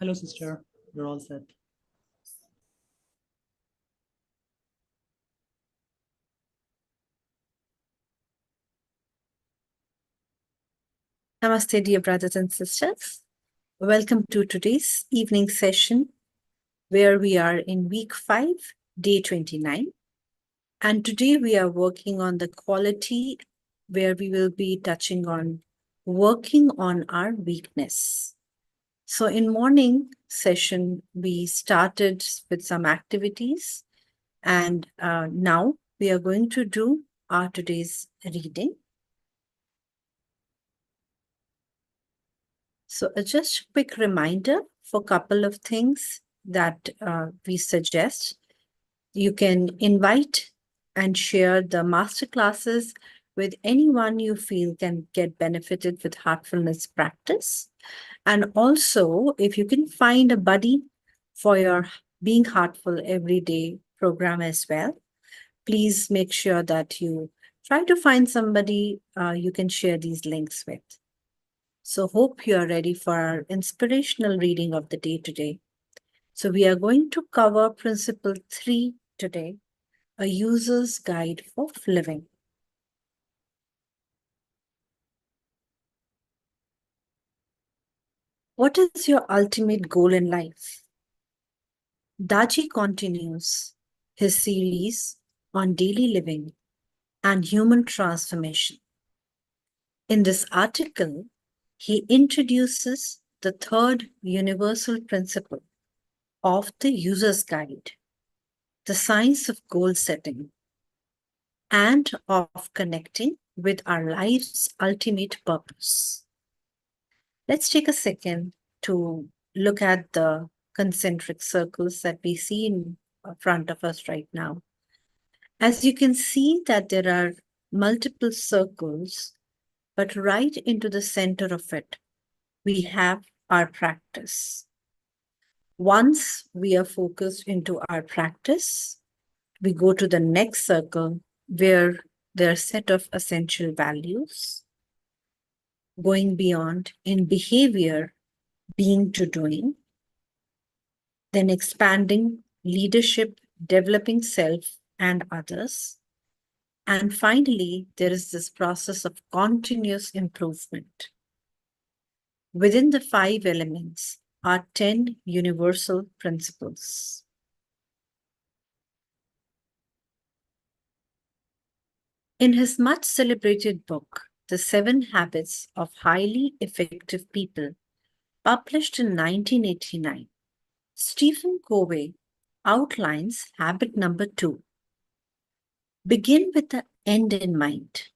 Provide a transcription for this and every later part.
Hello, sister. You're all set. Namaste, dear brothers and sisters. Welcome to today's evening session, where we are in week 5, day 29. And today we are working on the quality where we will be touching on working on our weakness. So in morning session, we started with some activities, and now we are going to do our today's reading. So just a quick reminder for a couple of things that we suggest. You can invite and share the masterclasses with anyone you feel can get benefited with heartfulness practice. And also, if you can find a buddy for your Being Heartful Every Day program as well, please make sure that you try to find somebody you can share these links with. So hope you are ready for our inspirational reading of the day today. So we are going to cover principle 3 today, a user's guide for living. What is your ultimate goal in life? Daji continues his series on daily living and human transformation. In this article, he introduces the third universal principle of the user's guide, the science of goal setting, and of connecting with our life's ultimate purpose. Let's take a second to look at the concentric circles that we see in front of us right now. As you can see that there are multiple circles, but right into the center of it, we have our practice. Once we are focused into our practice, we go to the next circle where there are a set of essential values, going beyond in behavior, being to doing, then expanding leadership, developing self and others. And finally, there is this process of continuous improvement. Within the 5 elements are 10 universal principles. In his much celebrated book, The 7 Habits of Highly Effective People, published in 1989, Stephen Covey outlines habit number 2. Begin with the end in mind.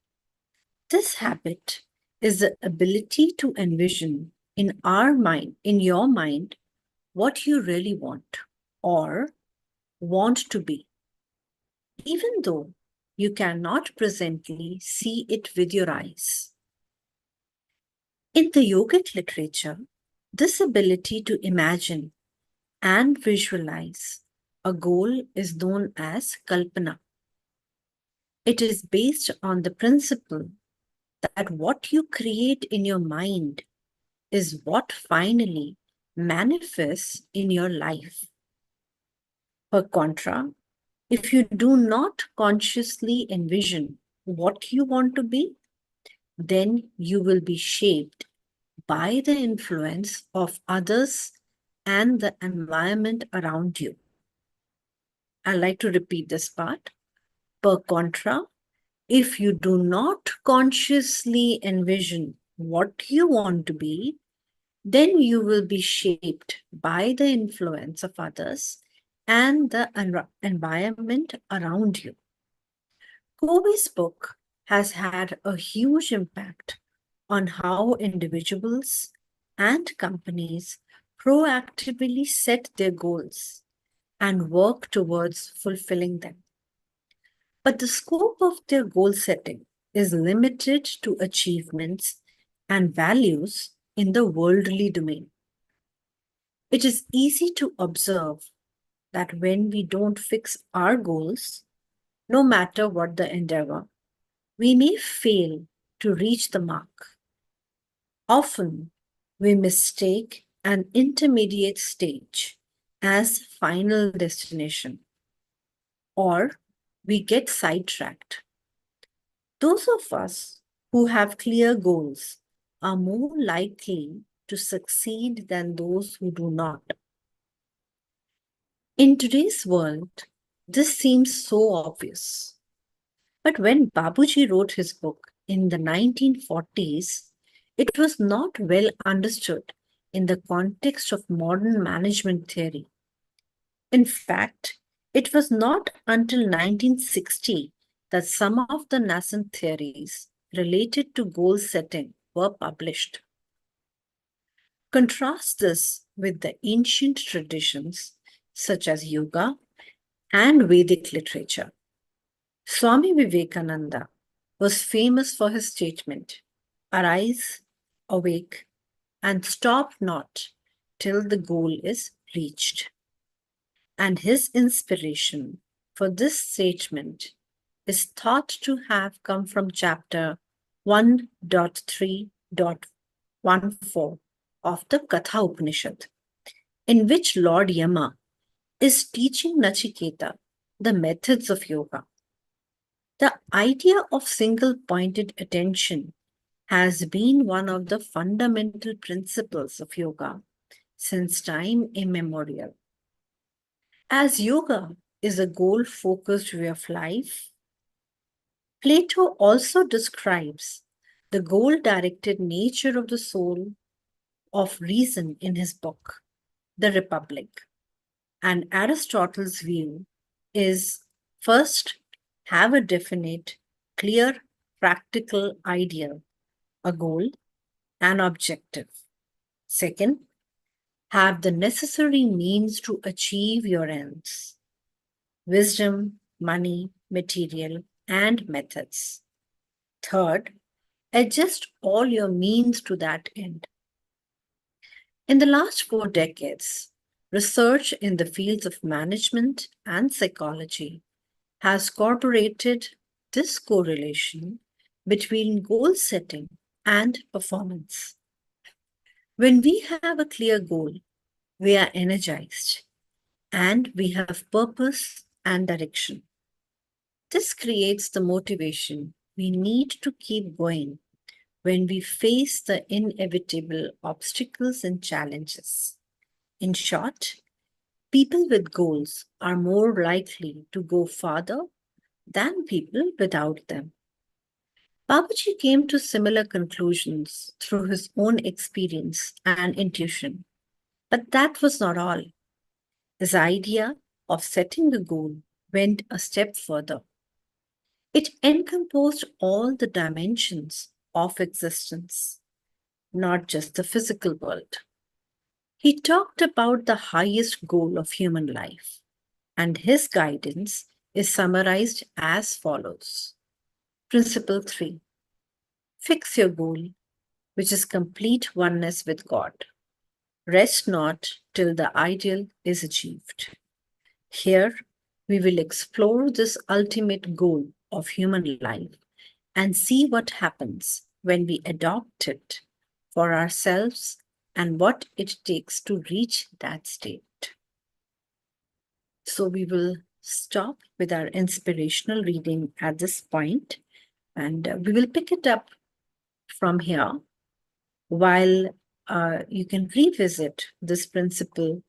This habit is the ability to envision in your mind, what you really want or want to be, even though you cannot presently see it with your eyes. In the yogic literature, this ability to imagine and visualize a goal is known as kalpana. It is based on the principle that what you create in your mind is what finally manifests in your life. Per contra, if you do not consciously envision what you want to be, then you will be shaped by the influence of others and the environment around you. I like to repeat this part. Per contra, if you do not consciously envision what you want to be, then you will be shaped by the influence of others and the environment around you. Covey's book has had a huge impact on how individuals and companies proactively set their goals and work towards fulfilling them. But the scope of their goal setting is limited to achievements and values in the worldly domain. It is easy to observe that when we don't fix our goals, no matter what the endeavor, we may fail to reach the mark. Often, we mistake an intermediate stage as final destination, or we get sidetracked. Those of us who have clear goals are more likely to succeed than those who do not. In today's world, this seems so obvious. But when Babuji wrote his book in the 1940s, it was not well understood in the context of modern management theory. In fact, it was not until 1960 that some of the nascent theories related to goal setting were published. Contrast this with the ancient traditions such as yoga and Vedic literature. Swami Vivekananda was famous for his statement, "Arise, awake, and stop not till the goal is reached." And his inspiration for this statement is thought to have come from chapter 1.3.14 of the Katha Upanishad, in which Lord Yama is teaching Nachiketa the methods of yoga. The idea of single-pointed attention has been one of the fundamental principles of yoga since time immemorial. As yoga is a goal-focused way of life, Plato also describes the goal-directed nature of the soul of reason in his book, The Republic. And Aristotle's view is first, have a definite, clear, practical ideal, a goal, an objective. Second, have the necessary means to achieve your ends, wisdom, money, material, and methods. Third, adjust all your means to that end. In the last 4 decades, research in the fields of management and psychology has corroborated this correlation between goal setting and performance. When we have a clear goal, we are energized and we have purpose and direction. This creates the motivation we need to keep going when we face the inevitable obstacles and challenges. In short, people with goals are more likely to go farther than people without them. Babaji came to similar conclusions through his own experience and intuition. But that was not all. His idea of setting a goal went a step further. It encompassed all the dimensions of existence, not just the physical world. He talked about the highest goal of human life, and his guidance is summarized as follows. Principle 3. Fix your goal, which is complete oneness with God. Rest not till the ideal is achieved. Here, we will explore this ultimate goal of human life and see what happens when we adopt it for ourselves and what it takes to reach that state. So we will stop with our inspirational reading at this point, and we will pick it up from here while you can revisit this principle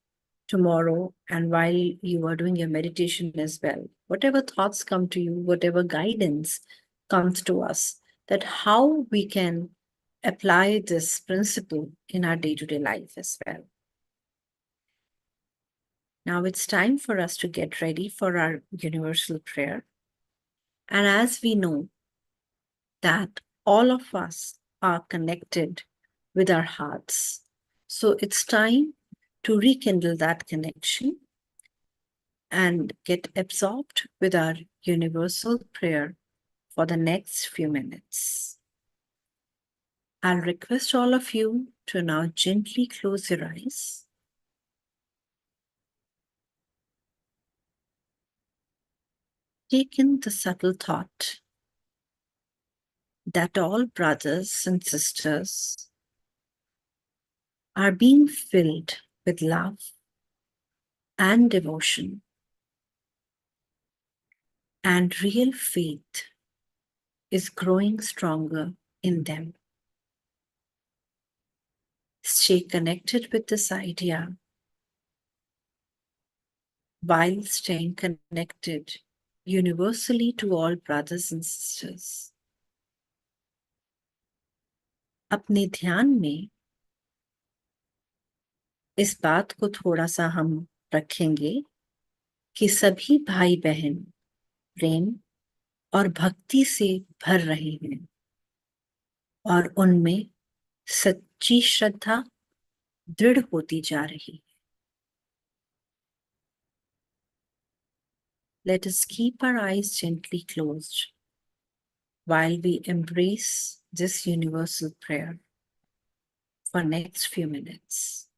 tomorrow and while you are doing your meditation as well. Whatever thoughts come to you, whatever guidance comes to us, that how we can apply this principle in our day-to-day life as well. Now it's time for us to get ready for our universal prayer. And as we know that all of us are connected with our hearts, so it's time to rekindle that connection and get absorbed with our universal prayer for the next few minutes. I'll request all of you to now gently close your eyes. Take in the subtle thought that all brothers and sisters are being filled with love and devotion, and real faith is growing stronger in them. Stay connected with this idea while staying connected universally to all brothers and sisters. अपने ध्यान में इस बात को थोड़ा सा हम रखेंगे कि सभी भाई बहन प्रेम और भक्ति से भर रहे हैं और उनमें सच्ची श्रद्धा दृढ़ होती जा रही है. Let us keep our eyes gently closed while we embrace this universal prayer for next few minutes.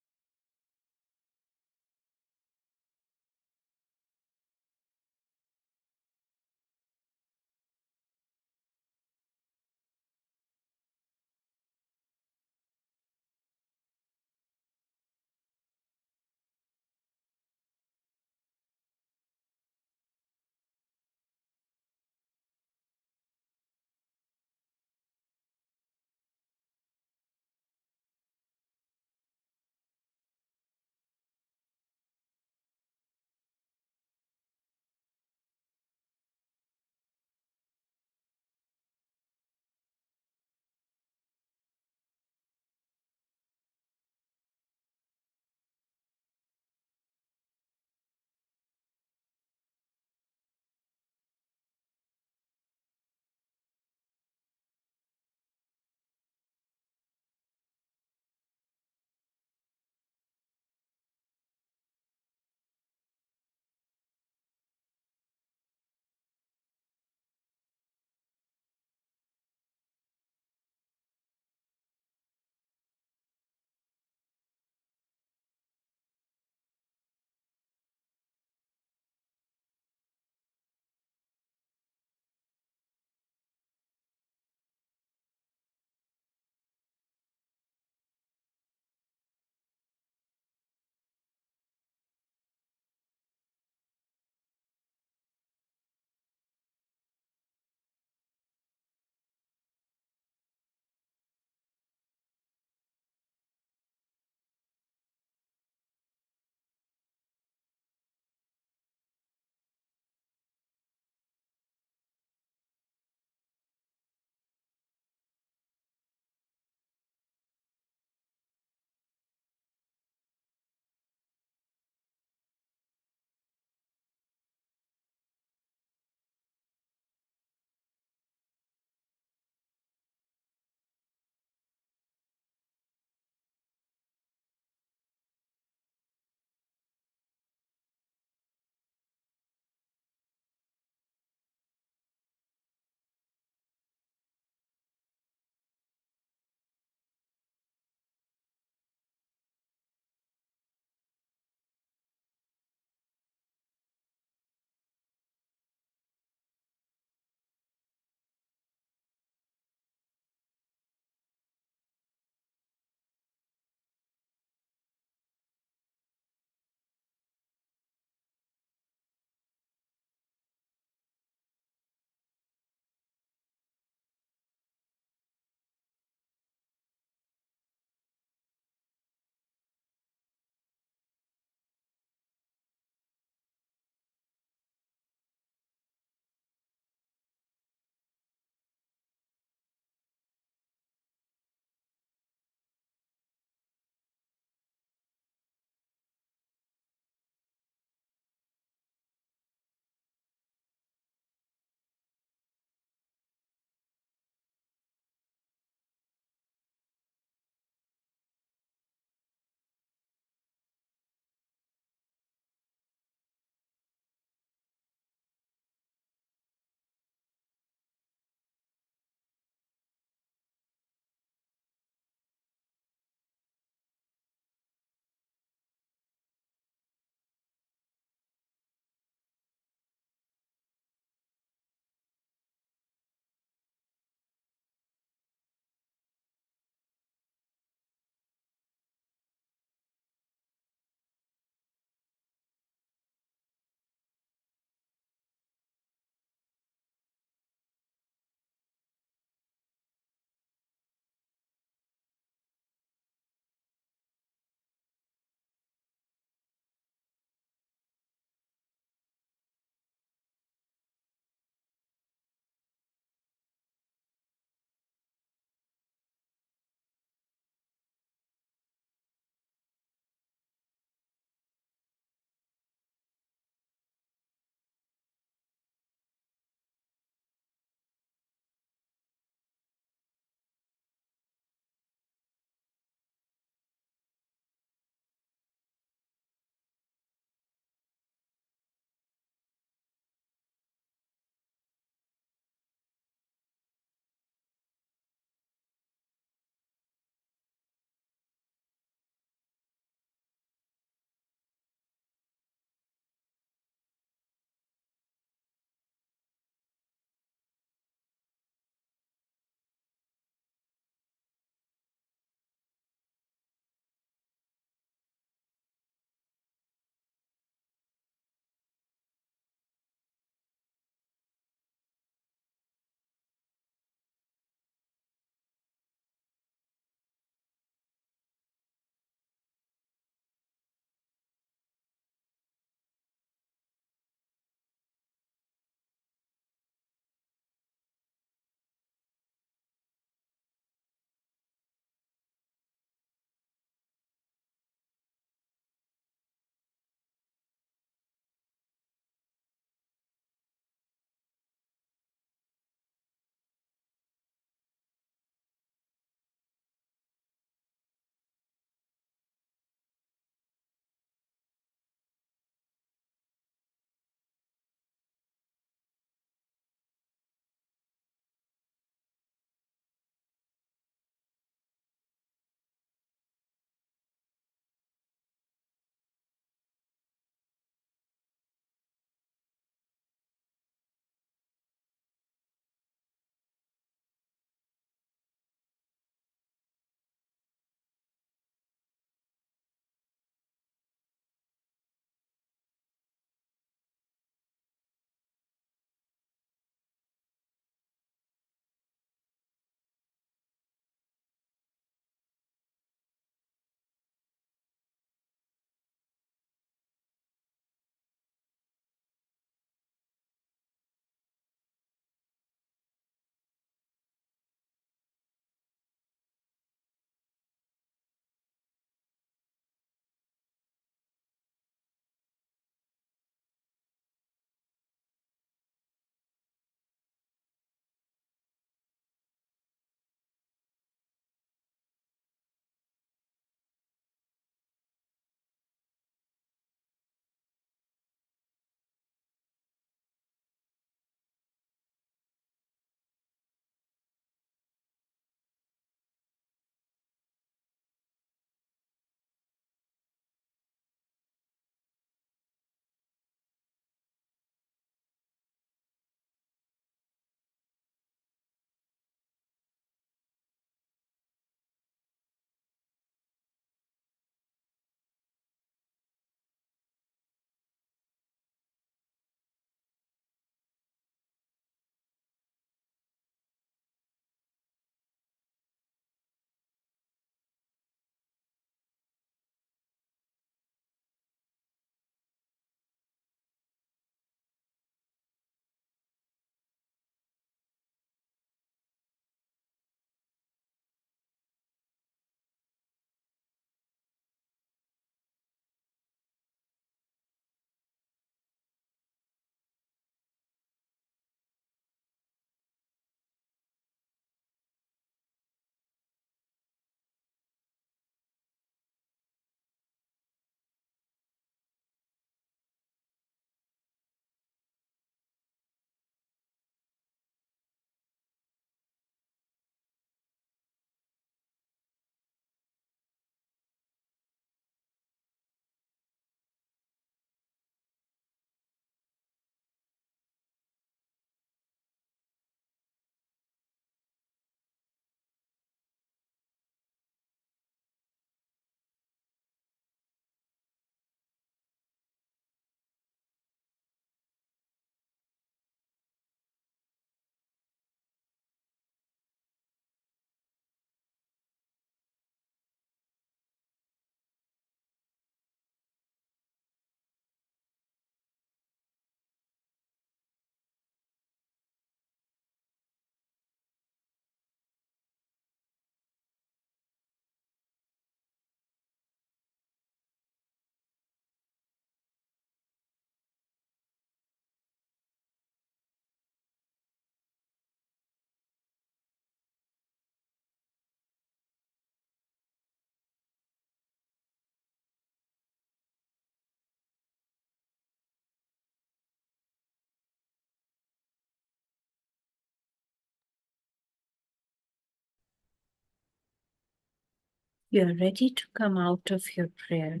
You are ready to come out of your prayer.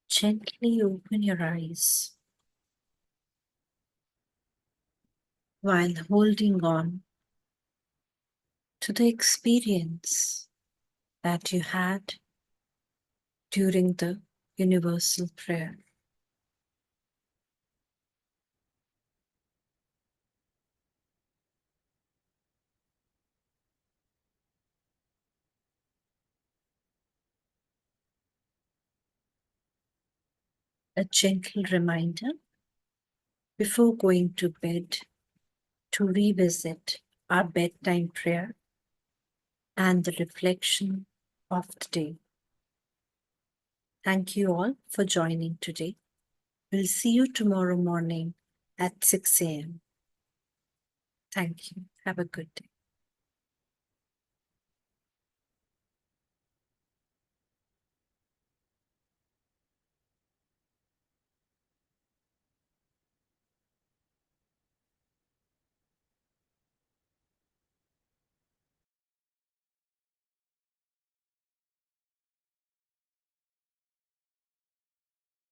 Gently open your eyes while holding on to the experience that you had during the universal prayer. A gentle reminder before going to bed to revisit our bedtime prayer and the reflection of the day. Thank you all for joining today. We'll see you tomorrow morning at 6 a.m. Thank you. Have a good day.